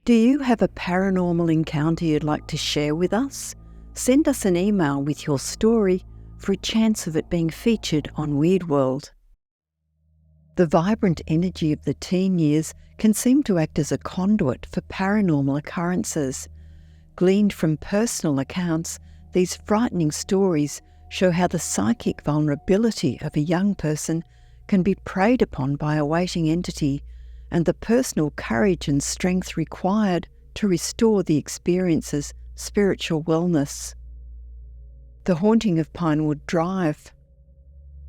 Do you have a paranormal encounter you'd like to share with us? Send us an email with your story for a chance of it being featured on Weird World. The vibrant energy of the teen years can seem to act as a conduit for paranormal occurrences. Gleaned from personal accounts, these frightening stories show how the psychic vulnerability of a young person can be preyed upon by a waiting entity, and the personal courage and strength required to restore the experience's spiritual wellness. The haunting of Pinewood Drive.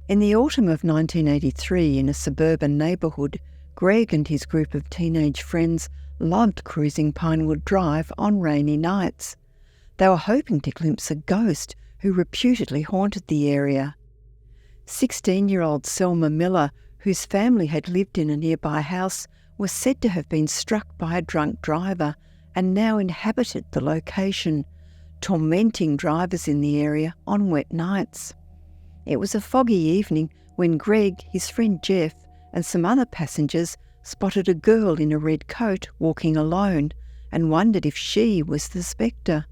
In the autumn of 1983, in a suburban neighbourhood, Greg and his group of teenage friends loved cruising Pinewood Drive on rainy nights. They were hoping to glimpse a ghost who reputedly haunted the area. 16-year-old Selma Miller, whose family had lived in a nearby house, was said to have been struck by a drunk driver and now inhabited the location, tormenting drivers in the area on wet nights. It was a foggy evening when Greg, his friend Jeff, and some other passengers spotted a girl in a red coat walking alone and wondered if she was the spectre.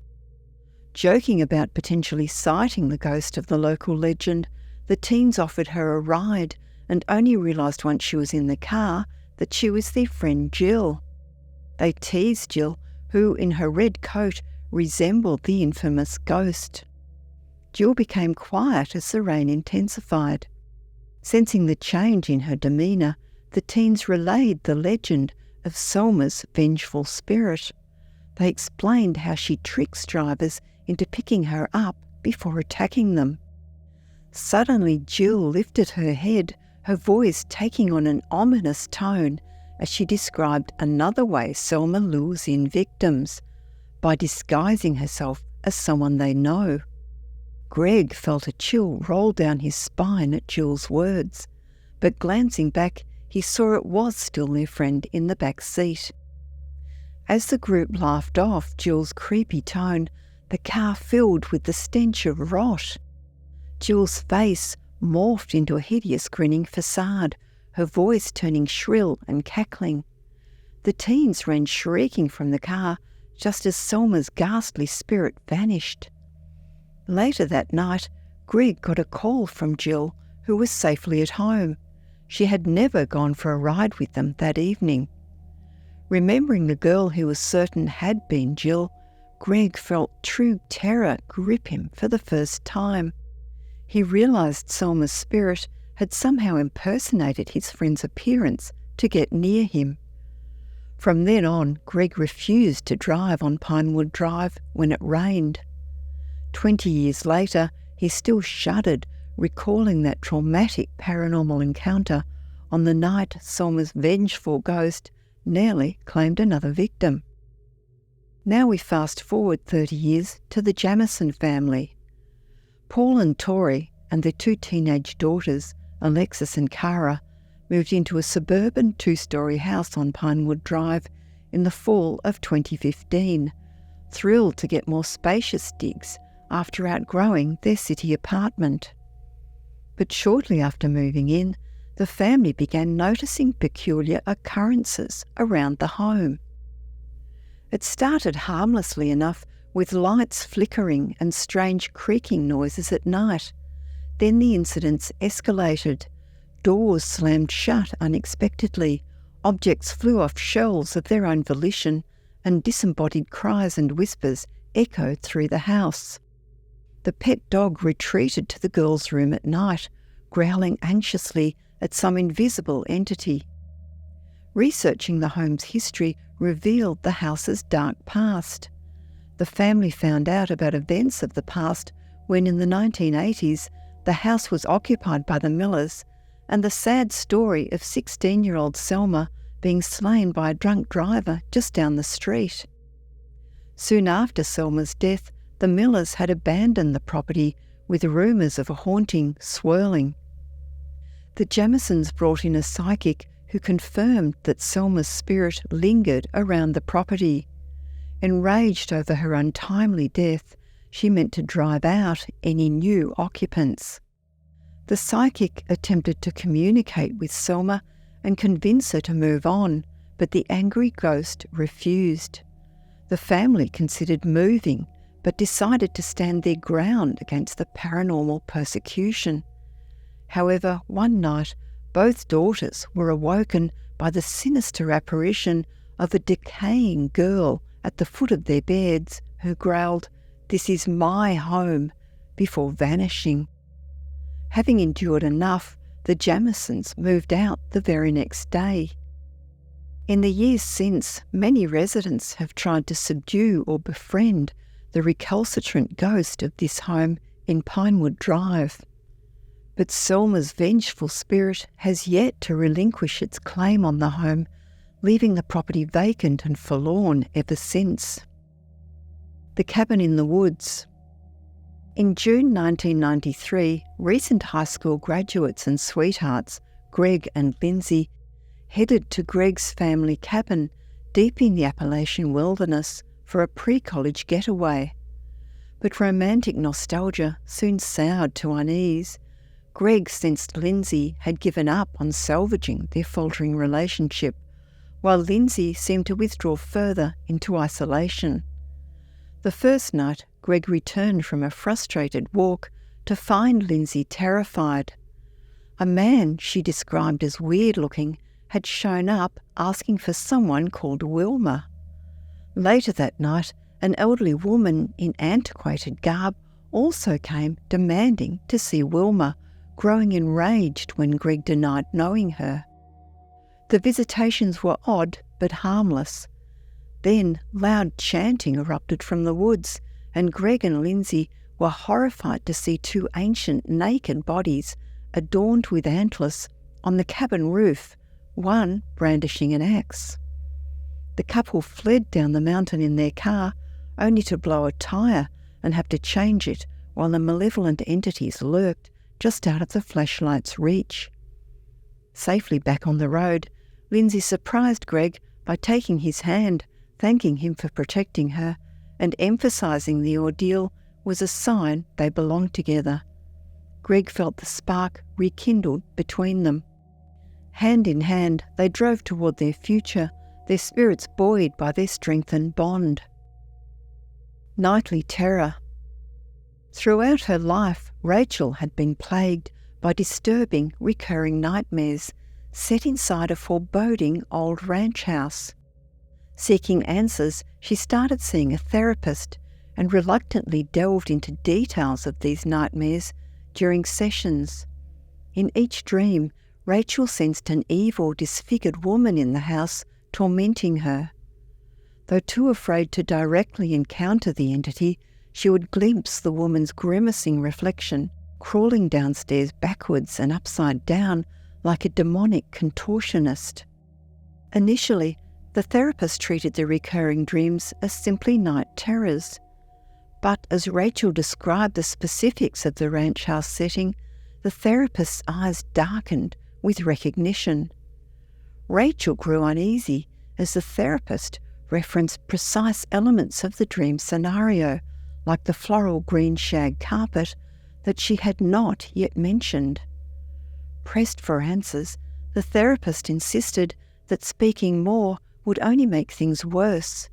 Joking about potentially sighting the ghost of the local legend, the teens offered her a ride and only realised once she was in the car that she was their friend Jill. They teased Jill, who in her red coat resembled the infamous ghost. Jill became quiet as the rain intensified. Sensing the change in her demeanour, the teens relayed the legend of Selma's vengeful spirit. They explained how she tricks drivers into picking her up before attacking them. Suddenly Jill lifted her head, her voice taking on an ominous tone as she described another way Selma lures in victims, by disguising herself as someone they know. Greg felt a chill roll down his spine at Jill's words, but glancing back, he saw it was still their friend in the back seat. As the group laughed off Jill's creepy tone, the car filled with the stench of rot. Jill's face morphed into a hideous grinning facade, her voice turning shrill and cackling. The teens ran shrieking from the car just as Selma's ghastly spirit vanished. Later that night, Greg got a call from Jill, who was safely at home. She had never gone for a ride with them that evening. Remembering the girl he was certain had been Jill, Greg felt true terror grip him for the first time. He realised Selma's spirit had somehow impersonated his friend's appearance to get near him. From then on, Greg refused to drive on Pinewood Drive when it rained. 20 years later, he still shuddered, recalling that traumatic paranormal encounter on the night Selma's vengeful ghost nearly claimed another victim. Now we fast forward 30 years to the Jamison family. Paul and Tori and their two teenage daughters, Alexis and Cara, moved into a suburban 2-storey house on Pinewood Drive in the fall of 2015, thrilled to get more spacious digs after outgrowing their city apartment. But shortly after moving in, the family began noticing peculiar occurrences around the home. It started harmlessly enough, with lights flickering and strange creaking noises at night. Then the incidents escalated. Doors slammed shut unexpectedly, objects flew off shelves of their own volition, and disembodied cries and whispers echoed through the house. The pet dog retreated to the girls' room at night, growling anxiously at some invisible entity. Researching the home's history revealed the house's dark past. The family found out about events of the past when in the 1980s the house was occupied by the Millers, and the sad story of 16-year-old Selma being slain by a drunk driver just down the street. Soon after Selma's death, the Millers had abandoned the property, with rumours of a haunting swirling. The Jamisons brought in a psychic who confirmed that Selma's spirit lingered around the property. Enraged over her untimely death, she meant to drive out any new occupants. The psychic attempted to communicate with Selma and convince her to move on, but the angry ghost refused. The family considered moving, but decided to stand their ground against the paranormal persecution. However, one night, both daughters were awoken by the sinister apparition of a decaying girl at the foot of their beds who growled, "This is my home," before vanishing. Having endured enough, the Jamisons moved out the very next day. In the years since, many residents have tried to subdue or befriend the recalcitrant ghost of this home in Pinewood Drive. But Selma's vengeful spirit has yet to relinquish its claim on the home, leaving the property vacant and forlorn ever since. The Cabin in the Woods. In June 1993, recent high school graduates and sweethearts, Greg and Lindsay, headed to Greg's family cabin deep in the Appalachian wilderness for a pre-college getaway. But romantic nostalgia soon soured to unease. Greg sensed Lindsay had given up on salvaging their faltering relationship, while Lindsay seemed to withdraw further into isolation. The first night, Greg returned from a frustrated walk to find Lindsay terrified. A man she described as weird-looking had shown up asking for someone called Wilma. Later that night, an elderly woman in antiquated garb also came demanding to see Wilma, growing enraged when Greg denied knowing her. The visitations were odd but harmless. Then loud chanting erupted from the woods, and Greg and Lindsay were horrified to see two ancient naked bodies adorned with antlers on the cabin roof, one brandishing an axe. The couple fled down the mountain in their car, only to blow a tyre and have to change it while the malevolent entities lurked just out of the flashlight's reach. Safely back on the road, Lindsay surprised Greg by taking his hand, thanking him for protecting her, and emphasising the ordeal was a sign they belonged together. Greg felt the spark rekindled between them. Hand in hand, they drove toward their future, their spirits buoyed by their strengthened bond. Nightly terror. Throughout her life, Rachel had been plagued by disturbing, recurring nightmares set inside a foreboding old ranch house. Seeking answers, she started seeing a therapist and reluctantly delved into details of these nightmares during sessions. In each dream, Rachel sensed an evil, disfigured woman in the house tormenting her. Though too afraid to directly encounter the entity, she would glimpse the woman's grimacing reflection, crawling downstairs backwards and upside down like a demonic contortionist. Initially, the therapist treated the recurring dreams as simply night terrors. But as Rachel described the specifics of the ranch house setting, the therapist's eyes darkened with recognition. Rachel grew uneasy as the therapist referenced precise elements of the dream scenario, like the floral green shag carpet, that she had not yet mentioned. Pressed for answers, the therapist insisted that speaking more would only make things worse.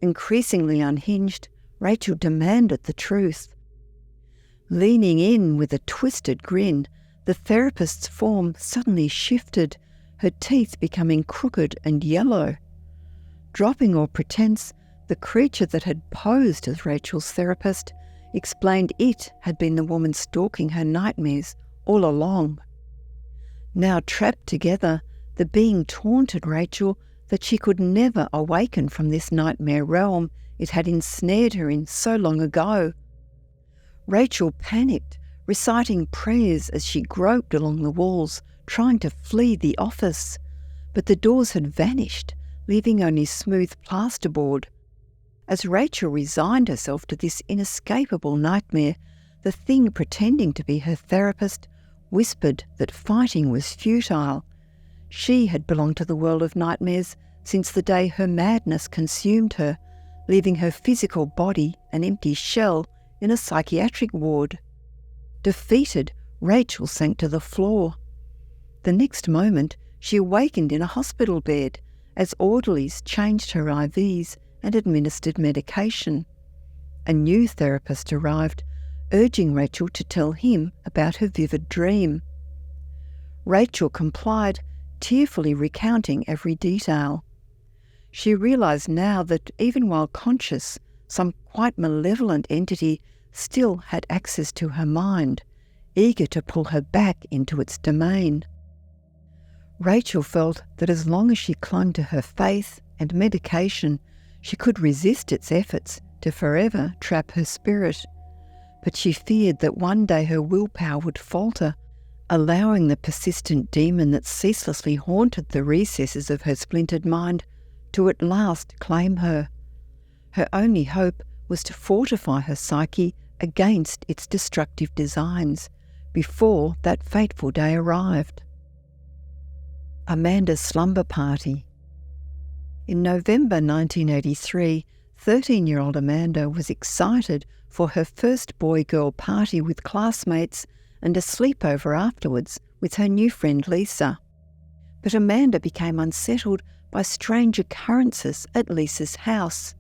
Increasingly unhinged, Rachel demanded the truth. Leaning in with a twisted grin, the therapist's form suddenly shifted, her teeth becoming crooked and yellow. Dropping all pretense, the creature that had posed as Rachel's therapist explained it had been the woman stalking her nightmares all along. Now trapped together, the being taunted Rachel that she could never awaken from this nightmare realm it had ensnared her in so long ago. Rachel panicked, reciting prayers as she groped along the walls, trying to flee the office. But the doors had vanished, leaving only smooth plasterboard. As Rachel resigned herself to this inescapable nightmare, the thing pretending to be her therapist whispered that fighting was futile. She had belonged to the world of nightmares since the day her madness consumed her, leaving her physical body an empty shell in a psychiatric ward. Defeated, Rachel sank to the floor. The next moment, she awakened in a hospital bed, as orderlies changed her IVs and administered medication. A new therapist arrived, urging Rachel to tell him about her vivid dream. Rachel complied, tearfully recounting every detail. She realised now that even while conscious, some quite malevolent entity still had access to her mind, eager to pull her back into its domain. Rachel felt that as long as she clung to her faith and medication, she could resist its efforts to forever trap her spirit. But she feared that one day her willpower would falter, allowing the persistent demon that ceaselessly haunted the recesses of her splintered mind to at last claim her. Her only hope was to fortify her psyche against its destructive designs before that fateful day arrived. Amanda's slumber party. In November 1983, 13-year-old Amanda was excited for her first boy-girl party with classmates and a sleepover afterwards with her new friend Lisa. But Amanda became unsettled by strange occurrences at Lisa's house.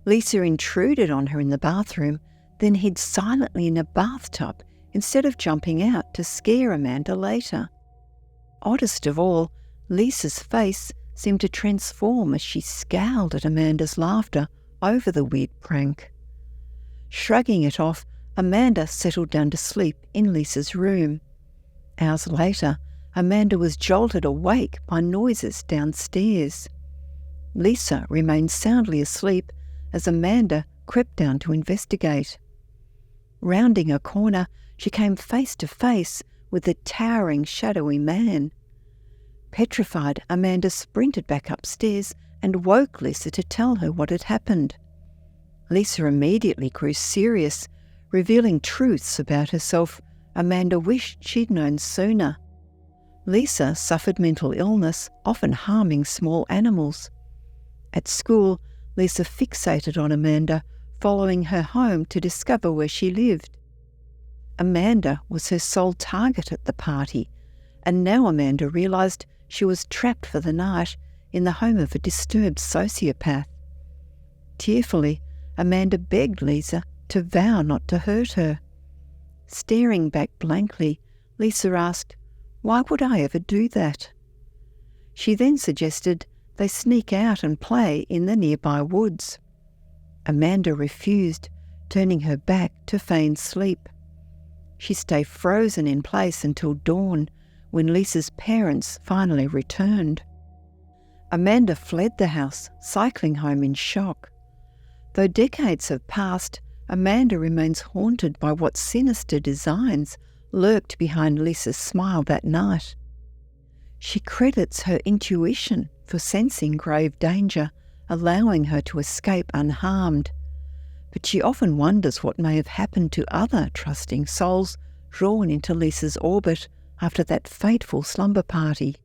Lisa intruded on her in the bathroom, then hid silently in a bathtub instead of jumping out to scare Amanda later. Oddest of all, Lisa's face seemed to transform as she scowled at Amanda's laughter over the weird prank. Shrugging it off, Amanda settled down to sleep in Lisa's room. Hours later, Amanda was jolted awake by noises downstairs. Lisa remained soundly asleep as Amanda crept down to investigate. Rounding a corner, she came face to face with a towering, shadowy man. Petrified, Amanda sprinted back upstairs and woke Lisa to tell her what had happened. Lisa immediately grew serious, revealing truths about herself Amanda wished she'd known sooner. Lisa suffered mental illness, often harming small animals. At school, Lisa fixated on Amanda, following her home to discover where she lived. Amanda was her sole target at the party, and now Amanda realised she was trapped for the night in the home of a disturbed sociopath. Tearfully, Amanda begged Lisa to vow not to hurt her. Staring back blankly, Lisa asked, "Why would I ever do that?" She then suggested they sneak out and play in the nearby woods. Amanda refused, turning her back to feign sleep. She stayed frozen in place until dawn, when Lisa's parents finally returned. Amanda fled the house, cycling home in shock. Though decades have passed, Amanda remains haunted by what sinister designs lurked behind Lisa's smile that night. She credits her intuition for sensing grave danger, allowing her to escape unharmed. But she often wonders what may have happened to other trusting souls drawn into Lisa's orbit after that fateful slumber party.